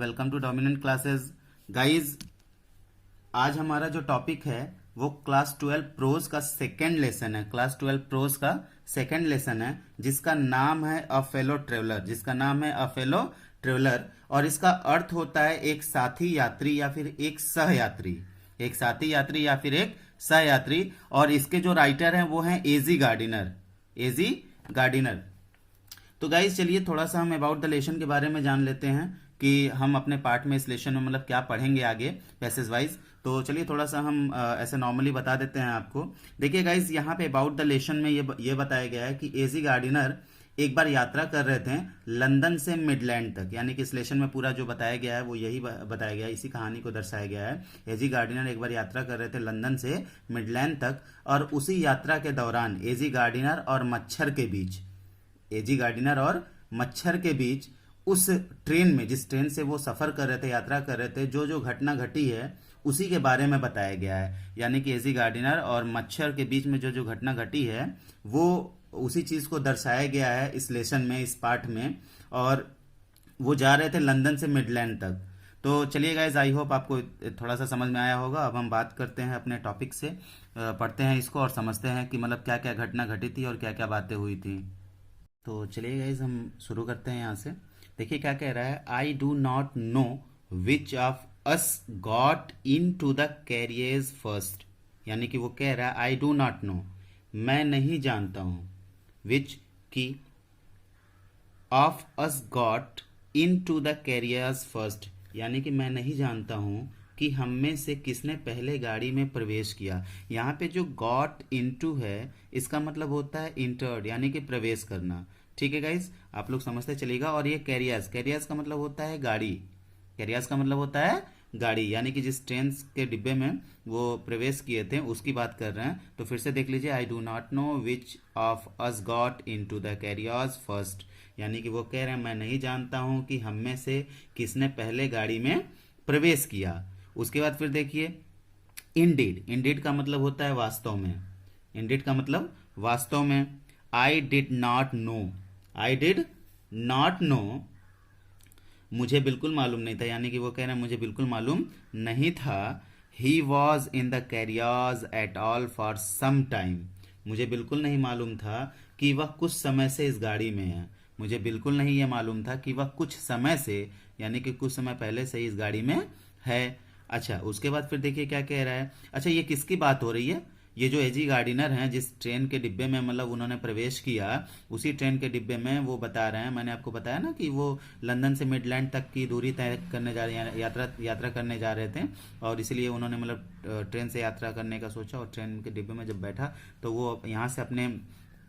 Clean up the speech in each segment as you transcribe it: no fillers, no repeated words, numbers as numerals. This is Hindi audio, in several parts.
Welcome to dominant classes. Guys, आज हमारा जो टॉपिक है वो क्लास 12 प्रोज का सेकेंड लेसन है। क्लास 12 प्रोज का सेकेंड लेसन है जिसका नाम है अ फेलो ट्रेवलर। और इसका अर्थ होता है एक साथी यात्री या फिर एक सहयात्री, एक साथी यात्री या फिर एक सहयात्री। और इसके जो राइटर हैं वो हैं एजी गार्डिनर। तो गाइज चलिए थोड़ा सा हम अबाउट द लेसन के बारे में जान लेते हैं कि हम अपने पार्ट में इस लेसन में मतलब क्या पढ़ेंगे आगे पैसेज वाइज। तो चलिए थोड़ा सा हम ऐसे नॉर्मली बता देते हैं आपको। देखिए गाइज, यहाँ पे अबाउट द लेसन में ये बताया गया है कि एजी गार्डिनर एक बार यात्रा कर रहे थे लंदन से मिडलैंड तक। यानी कि इस लेसन में पूरा जो बताया गया है वो यही बताया गया है, इसी कहानी को दर्शाया गया है। एजी गार्डिनर एक बार यात्रा कर रहे थे लंदन से मिडलैंड तक, और उसी यात्रा के दौरान एजी गार्डिनर और मच्छर के बीच उस ट्रेन में, जिस ट्रेन से वो सफर कर रहे थे, यात्रा कर रहे थे, जो घटना घटी है उसी के बारे में बताया गया है। यानी कि एजी गार्डिनर और मच्छर के बीच में जो घटना घटी है वो उसी चीज को दर्शाया गया है इस लेसन में, इस पार्ट में। और वो जा रहे थे लंदन से मिडलैंड तक। तो चलिए गाइज, आई होप आपको थोड़ा सा समझ में आया होगा। अब हम बात करते हैं अपने टॉपिक से, पढ़ते हैं इसको और समझते हैं कि मतलब क्या क्या घटना घटी थी और क्या क्या बातें हुई थी। तो चलिए गाइज हम शुरू करते हैं यहाँ से। देखिए क्या कह रहा है, I do not know which of us got into the carriers first. यानी कि वो कह रहा है आई डू नॉट नो, मैं नहीं जानता हूँ, विच की of us got into the carriers first. यानी कि मैं नहीं जानता हूँ कि हम में से किसने पहले गाड़ी में प्रवेश किया। यहाँ पे जो गॉट इनटू है इसका मतलब होता है इंटर्ड, यानी कि प्रवेश करना। ठीक है गाइज, आप लोग समझते चलिएगा। और ये कैरियर्स का मतलब होता है गाड़ी। कैरियर्स का मतलब होता है गाड़ी, यानी कि जिस ट्रेन के डिब्बे में वो प्रवेश किए थे उसकी बात कर रहे हैं। तो फिर से देख लीजिए, आई do not know which of us got into the carriers first. यानी कि वो कह रहे हैं मैं नहीं जानता हूं कि हम में से किसने पहले गाड़ी में प्रवेश किया। उसके बाद फिर देखिए, इंडीड का मतलब होता है वास्तव में। इंडीड का मतलब वास्तव में। आई डिड नॉट नो, मुझे बिल्कुल मालूम नहीं था। यानी कि वो कह रहे हैं मुझे बिल्कुल मालूम नहीं था। He was in the carriers at all for some time, मुझे बिल्कुल नहीं मालूम था कि वह कुछ समय से इस गाड़ी में है। मुझे बिल्कुल नहीं ये मालूम था कि वह कुछ समय से, यानी कि कुछ समय पहले से इस गाड़ी में है। अच्छा, उसके बाद फिर देखिए क्या कह रहा है। अच्छा, ये किसकी बात हो रही है? ये जो एजी गार्डिनर हैं, जिस ट्रेन के डिब्बे में मतलब उन्होंने प्रवेश किया, उसी ट्रेन के डिब्बे में वो बता रहे हैं, मैंने आपको बताया ना कि वो लंदन से मिडलैंड तक की दूरी तय करने जा रहे हैं, यात्रा करने जा रहे थे। और इसलिए उन्होंने मतलब ट्रेन से यात्रा करने का सोचा, और ट्रेन के डिब्बे में जब बैठा तो वो यहाँ से अपने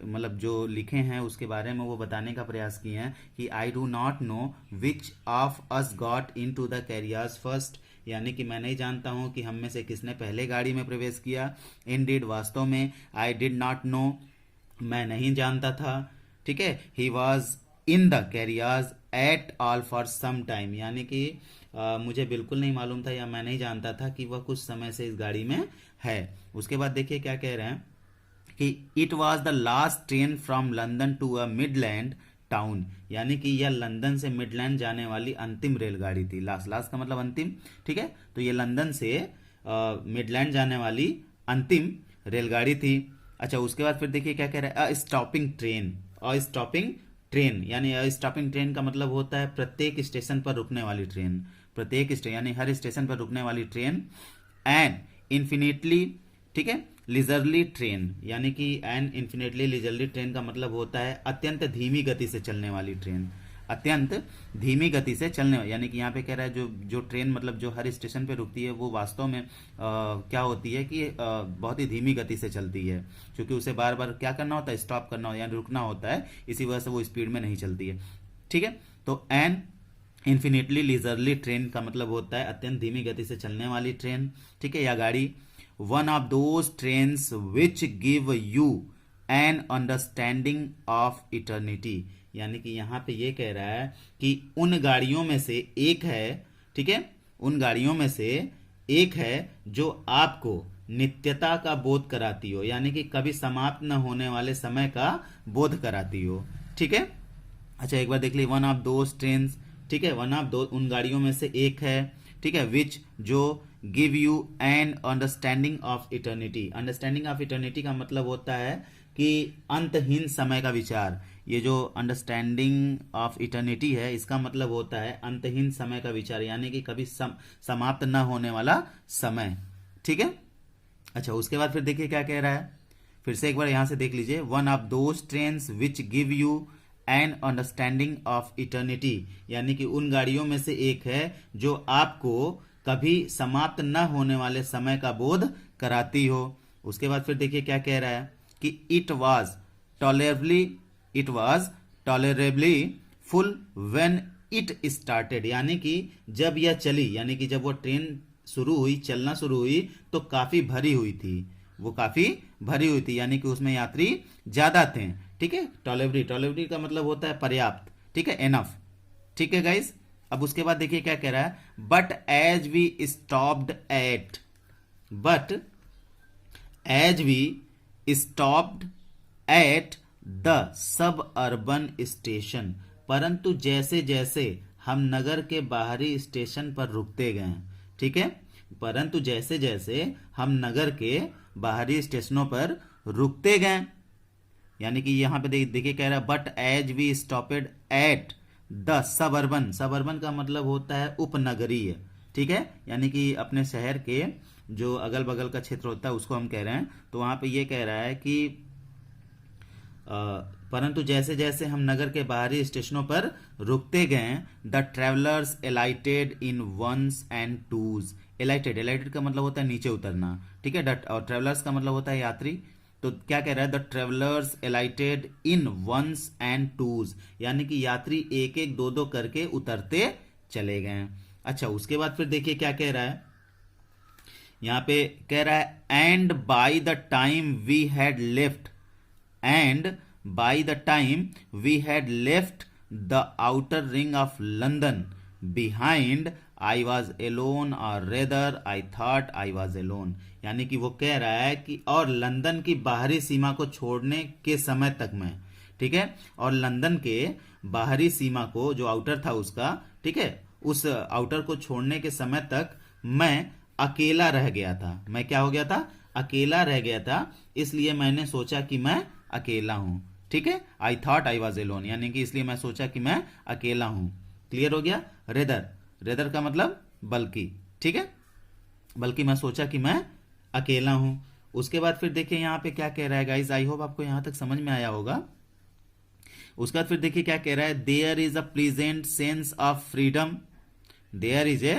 मतलब जो लिखे हैं उसके बारे में वो बताने का प्रयास किए हैं कि I do not know which of us got into the carriers first. यानी कि मैं नहीं जानता हूं कि हम में से किसने पहले गाड़ी में प्रवेश किया। इंडीड वास्तव में। आई डिड नॉट नो, मैं नहीं जानता था। ठीक है। He was in the carriers at all for some time, यानी कि मुझे बिल्कुल नहीं मालूम था या मैं नहीं जानता था कि वह कुछ समय से इस गाड़ी में है। उसके बाद देखिए क्या कह रहे हैं कि it was the last train from London to a midland town. यानी कि यह लंदन से मिडलैंड जाने वाली अंतिम रेलगाड़ी थी। लास्ट का मतलब अंतिम। ठीक है, तो ये लंदन से मिडलैंड जाने वाली अंतिम रेलगाड़ी थी। अच्छा, उसके बाद फिर देखिए क्या कह रहा है, अ स्टॉपिंग ट्रेन। यानी अ स्टॉपिंग ट्रेन का मतलब होता है प्रत्येक स्टेशन पर रुकने वाली ट्रेन। प्रत्येक स्टेशन यानी हर स्टेशन पर रुकने वाली ट्रेन। एंड इन्फिनिटली, ठीक है, लिजरली ट्रेन। यानी कि एन इन्फिनिटली लिजरली ट्रेन का मतलब होता है अत्यंत धीमी गति से चलने वाली ट्रेन। अत्यंत धीमी गति से चलने, यानी कि यहाँ पे कह रहा है जो ट्रेन मतलब जो हर स्टेशन पे रुकती है वो वास्तव में क्या होती है कि बहुत ही धीमी गति से चलती है, क्योंकि उसे बार बार क्या करना होता है, स्टॉप करना होता है, यानी रुकना होता है। इसी वजह से वो स्पीड में नहीं चलती है। ठीक है, तो एन इन्फिनिटली लिजरली ट्रेन का मतलब होता है अत्यंत धीमी गति से चलने वाली ट्रेन। ठीक है, या गाड़ी। One of those trains which give you an understanding of eternity. यानी कि यहां पे ये कह रहा है कि उन गाड़ियों में से एक है, ठीक है, उन गाड़ियों में से एक है जो आपको नित्यता का बोध कराती हो, यानी कि कभी समाप्त न होने वाले समय का बोध कराती हो। ठीक है। अच्छा, एक बार देख लीजिए, वन ऑफ दोज ट्रेन्स ठीक है, वन ऑफ दो उन गाड़ियों में से एक है, ठीक है, विच जो give you an understanding of eternity. Understanding of eternity का मतलब होता है कि अंतहीन समय का विचार। ये जो अंडरस्टैंडिंग ऑफ इटर्निटी है इसका मतलब होता है अंतहीन समय का विचार, यानी कि कभी समाप्त न होने वाला समय, ठीक है। अच्छा, उसके बाद फिर देखिए क्या कह रहा है, फिर से एक बार यहां से देख लीजिए, one of those trains which give you an understanding of eternity, यानी कि उन गाड़ियों में से एक है जो आपको कभी समाप्त न होने वाले समय का बोध कराती हो। उसके बाद फिर देखिए क्या कह रहा है कि it was tolerably full when it started, यानी कि जब यह चली, यानी कि जब वो ट्रेन शुरू हुई, चलना शुरू हुई तो काफी भरी हुई थी, वो काफी भरी हुई थी, यानी कि उसमें यात्री ज्यादा थे, ठीक है। टॉलरेबली का मतलब होता है पर्याप्त, ठीक है, एनफ, ठीक है गाइस। अब उसके बाद देखिए क्या कह रहा है, but as we stopped at the suburban station, परंतु जैसे जैसे हम नगर के बाहरी स्टेशन पर रुकते गए, ठीक है, परंतु जैसे जैसे हम नगर के बाहरी स्टेशनों पर रुकते गए, यानी कि यहां पे देखिए कह रहा है but as we stopped at the suburban का मतलब होता है उपनगरीय, ठीक है, यानी कि अपने शहर के जो अगल बगल का क्षेत्र होता है उसको हम कह रहे हैं। तो वहां पे ये कह रहा है कि परंतु जैसे जैसे हम नगर के बाहरी स्टेशनों पर रुकते गए, the travellers alighted in ones and twos. Alighted का मतलब होता है नीचे उतरना, ठीक है, और ट्रेवलर्स का मतलब होता है यात्री। तो क्या कह रहा है, the travellers alighted in ones and twos, यानी कि यात्री एक एक दो दो करके उतरते चले गए। अच्छा, उसके बाद फिर देखिए क्या कह रहा है, यहां पे कह रहा है and by the time we had left the outer ring of London behind I was alone और rather I thought I was alone, यानी कि वो कह रहा है कि और लंदन की बाहरी सीमा को छोड़ने के समय तक में, ठीक है, और लंदन के बाहरी सीमा को जो आउटर था उसका, ठीक है, उस आउटर को छोड़ने के समय तक मैं अकेला रह गया था। मैं क्या हो गया था, अकेला रह गया था, इसलिए मैंने सोचा कि मैं अकेला हूं, ठीक है, I thought I was alone, यानी कि इसलिए मैं सोचा कि मैं अकेला हूं। क्लियर हो गया। रेदर का मतलब बल्कि, ठीक है, बल्कि मैं सोचा कि मैं अकेला हूं। उसके बाद फिर देखिए यहां पे क्या कह रहा है गाइस, आई होप आपको यहां तक समझ में आया होगा। उसके बाद फिर देखिए क्या कह रहा है, there is a pleasant sense of freedom, there is a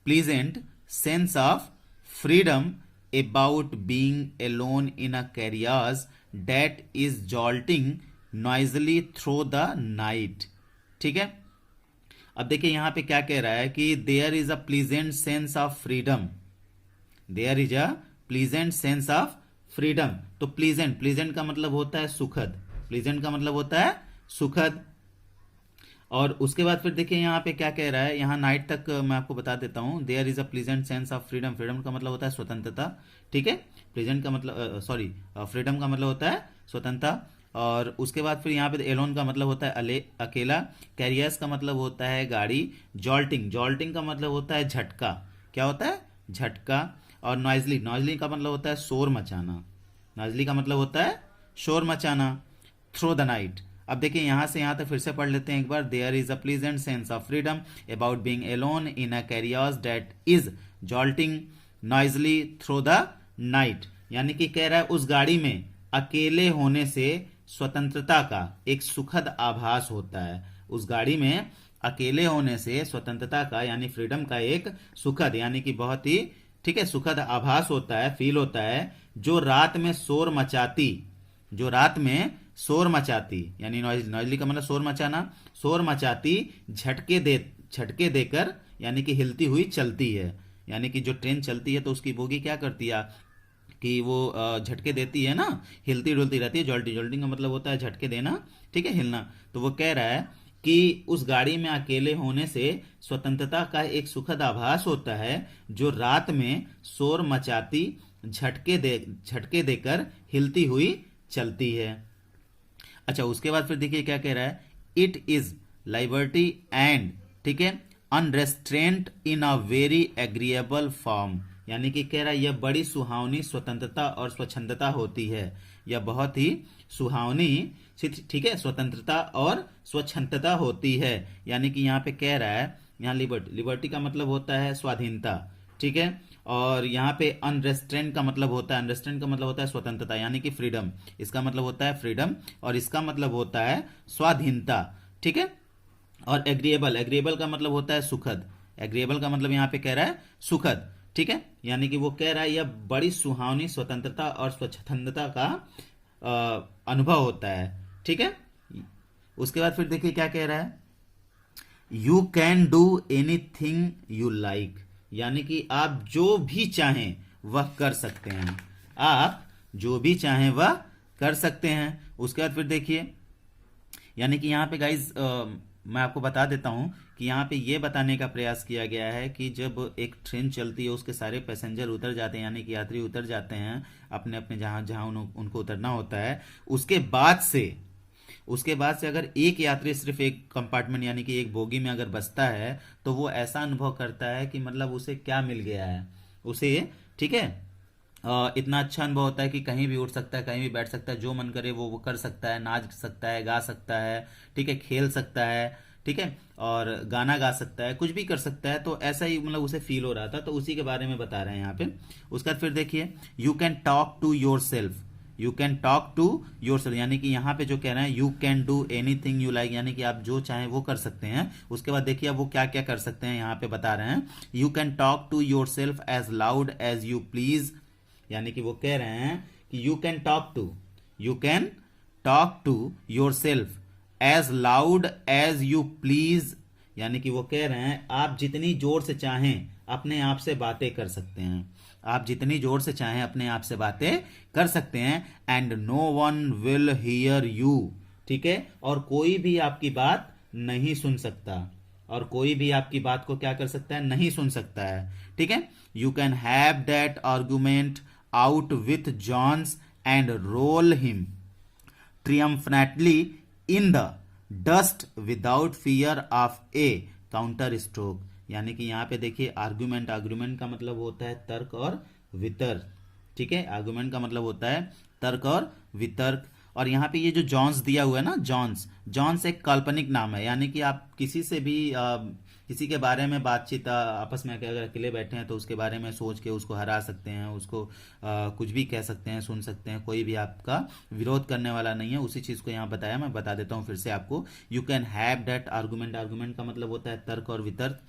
pleasant sense of freedom about being alone in a carriage that is jolting noisily through the night, ठीक है। अब देखिए यहां पे क्या कह रहा है कि there is a pleasant sense of freedom, there is a pleasant sense of freedom। तो प्लीजेंट का मतलब होता है सुखद, प्लीजेंट का मतलब होता है सुखद। और उसके बाद फिर देखिए यहाँ पे क्या कह रहा है, यहाँ नाइट तक मैं आपको बता देता हूँ। There is a pleasant sense of freedom, freedom का मतलब होता है स्वतंत्रता, ठीक है, प्लीजेंट का मतलब फ्रीडम का मतलब होता है स्वतंत्रता। और उसके बाद फिर यहाँ पे एलोन का मतलब होता है अकेला, कैरियर्स का मतलब होता है गाड़ी, जॉल्टिंग का मतलब होता है झटका, क्या होता है, झटका। और नॉइजली का मतलब होता है शोर मचाना, नॉइजली का मतलब होता है शोर मचाना। थ्रू द नाइट, अब देखिए यहां से यहां तक फिर से पढ़ लेते हैं एक बार। There is a pleasant sense of freedom about being alone in a carriers that is jolting noisily through the night, यानी कि कह रहा है उस गाड़ी में अकेले होने से स्वतंत्रता का एक सुखद आभास होता है, उस गाड़ी में अकेले होने से स्वतंत्रता का यानी फ्रीडम का एक सुखद यानी कि बहुत ही, ठीक है, सुखद आभास होता है, फील होता है, जो रात में शोर मचाती यानी नॉइजली का मतलब शोर मचाना, शोर मचाती झटके देकर यानी कि हिलती हुई चलती है, यानी कि जो ट्रेन चलती है तो उसकी बोगी क्या करती है कि वो झटके देती है ना, हिलती डुलती रहती है। जॉल्टिंग का मतलब होता है झटके देना, ठीक है, हिलना। तो वो कह रहा है कि उस गाड़ी में अकेले होने से स्वतंत्रता का एक सुखद आभास होता है, जो रात में शोर मचाती झटके देकर हिलती हुई चलती है। अच्छा, उसके बाद फिर देखिए क्या कह रहा है, इट इज लिबर्टी एंड, ठीक है, अनरेस्ट्रेंट इन अ वेरी एग्रीएबल फॉर्म, यानी कि कह रहा है यह बड़ी सुहावनी स्वतंत्रता और स्वच्छंदता होती है, यह बहुत ही सुहावनी, ठीक है, स्वतंत्रता और स्वच्छंदता होती है। यानी कि यहाँ पे कह रहा है, यहाँ लिबर्टी, लिबर्टी का मतलब होता है स्वाधीनता, ठीक है, और यहाँ पे अनरेस्ट्रेंट का मतलब होता है, अनरेस्ट्रेंट का मतलब होता है स्वतंत्रता यानी कि फ्रीडम, इसका मतलब होता है फ्रीडम और इसका मतलब होता है स्वाधीनता, ठीक है। और एग्रीएबल, एग्रीएबल का मतलब होता है सुखद, एग्रीएबल का मतलब यहाँ पे कह रहा है सुखद, ठीक है, यानी कि वो कह रहा है यह बड़ी सुहावनी स्वतंत्रता और स्वच्छंदता का अनुभव होता है, ठीक है। उसके बाद फिर देखिए क्या कह रहा है, you can do anything you like, यानी कि आप जो भी चाहें वह कर सकते हैं, आप जो भी चाहें वह कर सकते हैं। उसके बाद फिर देखिए, यानी कि यहाँ पे गाइज मैं आपको बता देता हूँ कि यहाँ पे ये बताने का प्रयास किया गया है कि जब एक ट्रेन चलती है उसके सारे पैसेंजर उतर जाते हैं, यानी कि यात्री उतर जाते हैं अपने अपने जहाँ जहाँ उनको उतरना होता है, उसके बाद से अगर एक यात्री सिर्फ एक कंपार्टमेंट यानी कि एक बोगी में अगर बसता है तो वो ऐसा अनुभव करता है कि मतलब उसे क्या मिल गया है उसे, ठीक है, इतना अच्छा अनुभव होता है कि कहीं भी उठ सकता है, कहीं भी बैठ सकता है, जो मन करे वो कर सकता है, नाच सकता है, गा सकता है, ठीक है, खेल सकता है, ठीक है, और गाना गा सकता है, कुछ भी कर सकता है। तो ऐसा ही मतलब उसे फील हो रहा था, तो उसी के बारे में बता रहे हैं यहाँ पे। उसके बाद फिर देखिए, you can talk to yourself, you can talk to yourself, यानी कि यहाँ पे जो कह रहे हैं you can do anything you like, यानी कि आप जो चाहें वो कर सकते हैं। उसके बाद देखिए अब वो क्या क्या कर सकते हैं यहाँ पे बता रहे हैं, you can talk to yourself as loud as you please, यानी कि वो कह रहे हैं कि you can talk to yourself as loud as you please, यानी कि वो कह रहे हैं आप जितनी जोर से चाहें अपने आप से बातें कर सकते हैं, आप जितनी जोर से चाहें अपने आप से बातें कर सकते हैं। And no one will hear you, ठीक है, और कोई भी आपकी बात नहीं सुन सकता, और कोई भी आपकी बात को क्या कर सकता है, नहीं सुन सकता है, ठीक है। You can have that argument out with Jones and roll him triumphantly in the dust without fear of a counter stroke, यानी कि यहाँ पे देखिए आर्गुमेंट, आर्गुमेंट का मतलब होता है तर्क और वितर्क, ठीक है, आर्गुमेंट का मतलब होता है तर्क और वितर्क। और यहाँ पे ये जो जॉन्स दिया हुआ है ना, जॉन्स एक काल्पनिक नाम है, यानी कि आप किसी से भी किसी के बारे में बातचीत आपस में अगर अकेले बैठे हैं तो उसके बारे में सोच के उसको हरा सकते हैं, उसको कुछ भी कह सकते हैं, सुन सकते हैं, कोई भी आपका विरोध करने वाला नहीं है। उसी चीज को यहाँ बताया, मैं बता देता हूँ फिर से आपको। You can have that argument, argument का मतलब होता है तर्क और वितर्क,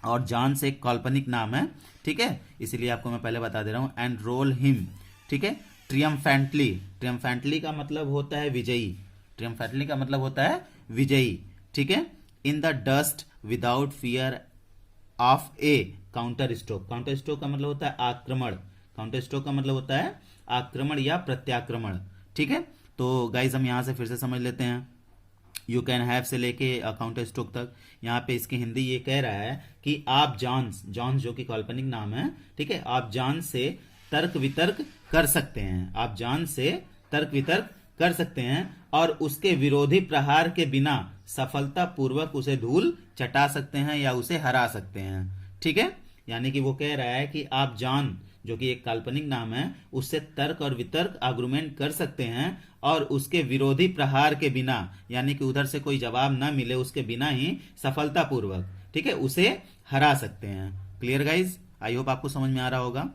और जॉन्स एक काल्पनिक नाम है, ठीक है, इसीलिए आपको मैं पहले बता दे रहा हूँ। एंड रोल हिम, ठीक है, ट्रियम्फेंटली, ट्रियम्फेंटली का मतलब होता है विजयी, ट्रियम्फेंटली का मतलब होता है विजयी, ठीक है। इन the dust without fear of a counter stroke, counter stroke का मतलब होता है आक्रमण, काउंटर स्ट्रोक का मतलब होता है आक्रमण या प्रत्याक्रमण, ठीक है। तो गाइज हम यहां से फिर से समझ लेते हैं, यू कैन हैव से लेके काउंटर स्ट्रोक तक। यहाँ पे इसकी हिंदी ये कह रहा है कि आप जॉन्स जो कि काल्पनिक नाम है, ठीक है, आप जॉन से तर्क वितर्क कर सकते हैं, आप जॉन से तर्क वितर्क कर सकते हैं और उसके विरोधी प्रहार के बिना सफलतापूर्वक उसे धूल चटा सकते हैं या उसे हरा सकते हैं, ठीक है। यानी कि वो कह रहा है कि आप जॉन जो कि एक काल्पनिक नाम है उससे तर्क और वितर्क आर्गुमेंट कर सकते हैं और उसके विरोधी प्रहार के बिना, यानी कि उधर से कोई जवाब ना मिले उसके बिना ही सफलतापूर्वक, ठीक है, उसे हरा सकते हैं। क्लियर गाइज, आई होप आपको समझ में आ रहा होगा।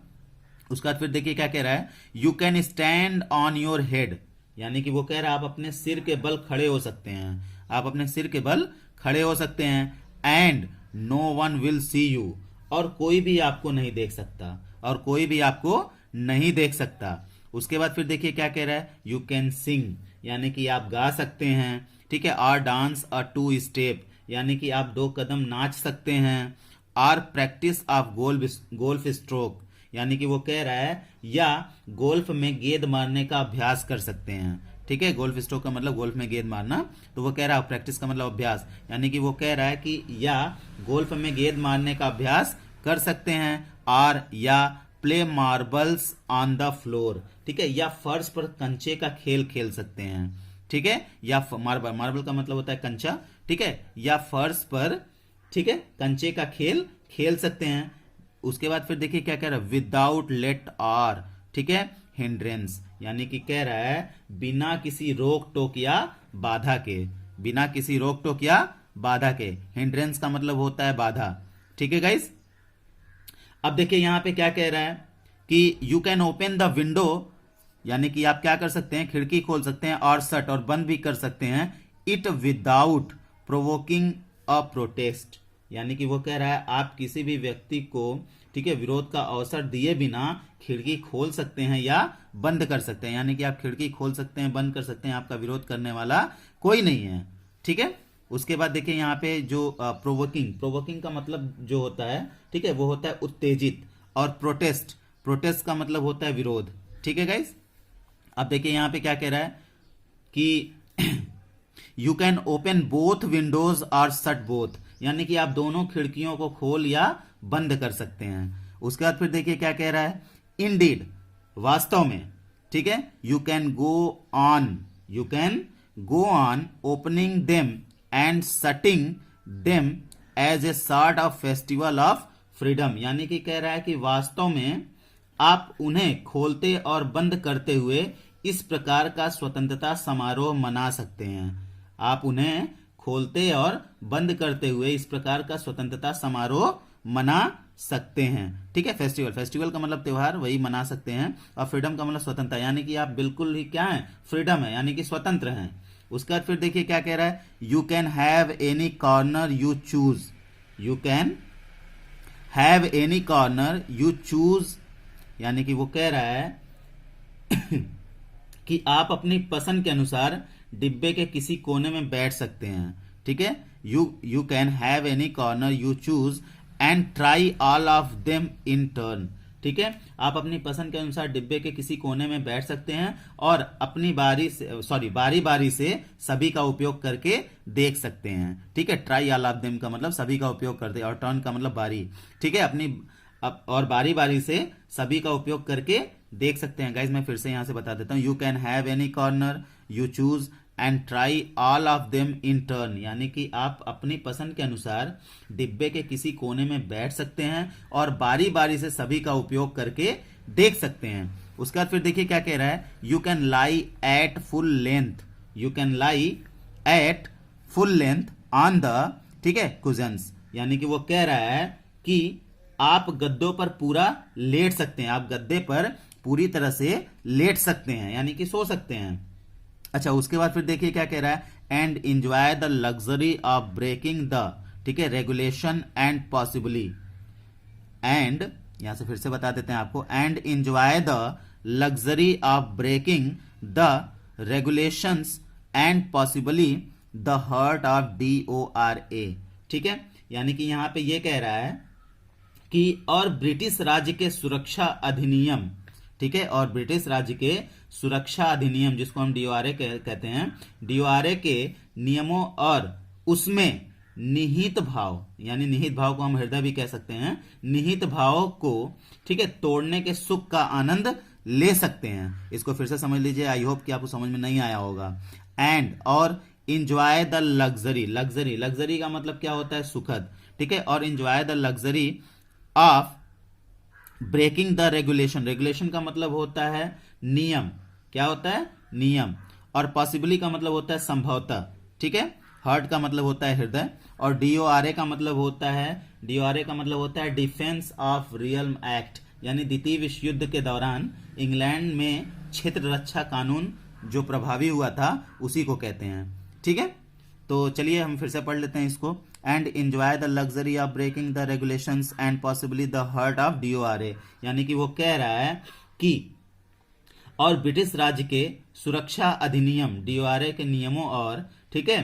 उसके बाद फिर देखिए क्या कह रहा है, you can stand on your head, यानी कि वो कह रहा है आप अपने सिर के बल खड़े हो सकते हैं, आप अपने सिर के बल खड़े हो सकते हैं। And no one will see you, और कोई भी आपको नहीं देख सकता, और कोई भी आपको नहीं देख सकता। उसके बाद फिर देखिए क्या कह रहा है, यू कैन सिंग, यानी कि आप गा सकते हैं, ठीक है, आर डांस अ 2 स्टेप, यानी कि आप 2 कदम नाच सकते हैं। Are practice of golf stroke, यानी कि वो कह रहा है या गोल्फ में गेंद मारने का अभ्यास कर सकते हैं, ठीक है, गोल्फ स्ट्रोक का मतलब गोल्फ में गेंद मारना, तो वो कह रहा है प्रैक्टिस का मतलब अभ्यास, यानी कि वो कह रहा है कि या गोल्फ में गेंद मारने का अभ्यास कर सकते हैं, और या play marbles on the floor, ठीक है, या फर्श पर कंचे का खेल खेल सकते हैं, ठीक है, या मार्बल का मतलब होता है कंचा, ठीक है, या फर्श पर, ठीक है, कंचे का खेल खेल सकते हैं। उसके बाद फिर देखिए क्या कह रहा है, विदाउट लेट और, ठीक है, हिंड्रेंस, यानी कि कह रहा है बिना किसी रोक टोक या बाधा के, बिना किसी रोक टोक या बाधा के। हिंड्रेंस का मतलब होता है बाधा, ठीक है गाइस। अब देखिए यहां पे क्या कह रहा है कि you can open the window, यानी कि आप क्या कर सकते हैं, खिड़की खोल सकते हैं, और शट और बंद भी कर सकते हैं, it without provoking a protest, यानी कि वो कह रहा है आप किसी भी व्यक्ति को, ठीक है, विरोध का अवसर दिए बिना खिड़की खोल सकते हैं या बंद कर सकते हैं, यानी कि आप खिड़की खोल सकते हैं, बंद कर सकते हैं, आपका विरोध करने वाला कोई नहीं है, ठीक है। उसके बाद देखिए यहाँ पे जो प्रोवोकिंग, प्रोवोकिंग का मतलब जो होता है, ठीक है, वो होता है उत्तेजित, और प्रोटेस्ट, प्रोटेस्ट का मतलब होता है विरोध, ठीक है गाइस। अब देखिए यहाँ पे क्या कह रहा है कि you can open both Windows और शट बोथ, यानी कि आप दोनों खिड़कियों को खोल या बंद कर सकते हैं। उसके बाद फिर देखिए क्या कह रहा है, इंडीड, वास्तव में, ठीक है, you can go on opening them and shutting them as a sort of festival of freedom, यानी कि कह रहा है कि वास्तव में आप उन्हें खोलते और बंद करते हुए इस प्रकार का स्वतंत्रता समारोह मना सकते हैं। आप उन्हें खोलते और बंद करते हुए इस प्रकार का स्वतंत्रता समारोह मना सकते हैं, ठीक है। फेस्टिवल, फेस्टिवल का मतलब त्योहार, वही मना सकते हैं, और फ्रीडम का मतलब स्वतंत्रता, यानी कि आप बिल्कुल ही क्या है, फ्रीडम है, यानी कि स्वतंत्र हैं। उसके बाद फिर देखिए क्या कह रहा है, you can have any corner you choose, you can have any corner you choose, यानी कि वो कह रहा है कि आप अपनी पसंद के अनुसार डिब्बे के किसी कोने में बैठ सकते हैं, ठीक है। You can have any corner you choose and try all of them in turn, ठीक है, आप अपनी पसंद के अनुसार डिब्बे के किसी कोने में बैठ सकते हैं और अपनी बारी बारी से सभी का उपयोग करके देख सकते हैं, ठीक है। ट्राई ऑल ऑफ देम का मतलब सभी का उपयोग करते, और टर्न का मतलब बारी, ठीक है, और बारी बारी से सभी का उपयोग करके देख सकते हैं। गाइज मैं फिर से यहां से बता देता हूं, you can have any corner you choose and try all of them in turn, यानी कि आप अपनी पसंद के अनुसार डिब्बे के किसी कोने में बैठ सकते हैं और बारी बारी से सभी का उपयोग करके देख सकते हैं। उसके बाद फिर देखिए क्या कह रहा है, you can lie at full length, you can lie at full length on the, ठीक है, कुशन्स, यानी कि वो कह रहा है कि आप गद्दों पर पूरा लेट सकते हैं, आप गद्दे पर पूरी तरह से लेट सकते हैं, यानी कि सो सकते हैं। अच्छा, उसके बाद फिर देखिए क्या कह रहा है, and enjoy the luxury of breaking the, ठीक है, रेगुलेशन एंड पॉसिबली, एंड यहां से फिर से बता देते हैं आपको, and enjoy the luxury of breaking the regulations and possibly the hurt of DORA, ठीक है, यानी कि यहां पे ये कह रहा है कि और ब्रिटिश राज्य के सुरक्षा अधिनियम, ठीक है, और ब्रिटिश राज्य के सुरक्षा अधिनियम जिसको हम DORA कहते हैं, DORA के नियमों और उसमें निहित भाव, यानी निहित भाव को हम हृदय भी कह सकते हैं, निहित भाव को, ठीक है, तोड़ने के सुख का आनंद ले सकते हैं। इसको फिर से समझ लीजिए, आई होप कि आपको समझ में नहीं आया होगा। एंड और enjoy the luxury, luxury, luxury का मतलब क्या होता है, सुखद, ठीक है, और enjoy the luxury of breaking the regulation, regulation का मतलब होता है नियम, क्या होता है, नियम, और पॉसिबली का मतलब होता है संभवतः, ठीक है, हार्ट का मतलब होता है हृदय, और DORA का मतलब होता है, DORA का मतलब होता है डिफेंस ऑफ रियल्म एक्ट, यानी द्वितीय विश्व युद्ध के दौरान इंग्लैंड में क्षेत्र रक्षा कानून जो प्रभावी हुआ था उसी को कहते हैं, ठीक है। तो चलिए हम फिर से पढ़ लेते हैं इसको, and enjoy the luxury of breaking the regulations and possibly the hurt of DORA, यानी कि वो कह रहा है कि और ब्रिटिश राज्य के सुरक्षा अधिनियम DORA के नियमों और, ठीक है,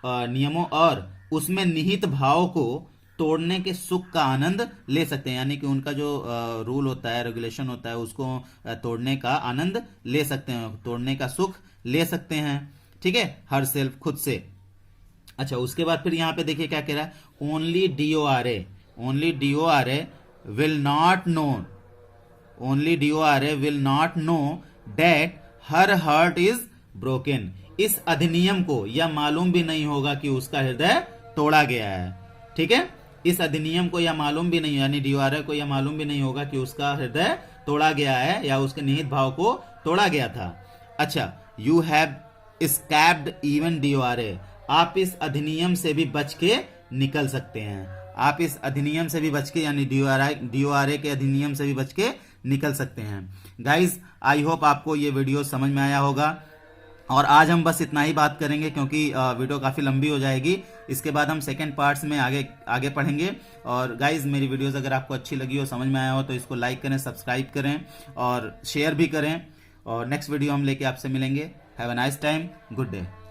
नियमों और उसमें निहित भाव को तोड़ने के सुख का आनंद ले सकते हैं, यानी कि उनका जो रूल होता है, रेगुलेशन होता है, उसको तोड़ने का आनंद ले सकते हैं, तोड़ने का सुख ले सकते हैं, ठीक है, हर सेल्फ, खुद से। अच्छा, उसके बाद फिर यहां पे देखिए क्या कह रहा है, only DORA will not know, only DORA will not know that her heart is broken. इस अधिनियम को यह मालूम भी नहीं होगा कि उसका हृदय तोड़ा गया है। ठीक है, इस अधिनियम को यह मालूम भी नहीं, यानी डीओआरए को यह मालूम भी नहीं होगा कि उसका हृदय तोड़ा गया है या उसके निहित भाव को तोड़ा गया था। अच्छा, यू हैव स्कैप्ड इवन डीओआरए। आप इस अधिनियम से भी बच के निकल सकते हैं। आप इस अधिनियम से भी बच के, यानी डीओआरए के अधिनियम से भी बच के निकल सकते हैं। गाइज, आई होप आपको ये वीडियो समझ में आया होगा। और आज हम बस इतना ही बात करेंगे क्योंकि वीडियो काफ़ी लंबी हो जाएगी। इसके बाद हम सेकेंड पार्ट्स में आगे पढ़ेंगे। और गाइज, मेरी वीडियोस अगर आपको अच्छी लगी हो, समझ में आया हो, तो इसको लाइक करें, सब्सक्राइब करें और शेयर भी करें। और नेक्स्ट वीडियो हम लेके आपसे मिलेंगे। Have a nice time, good day.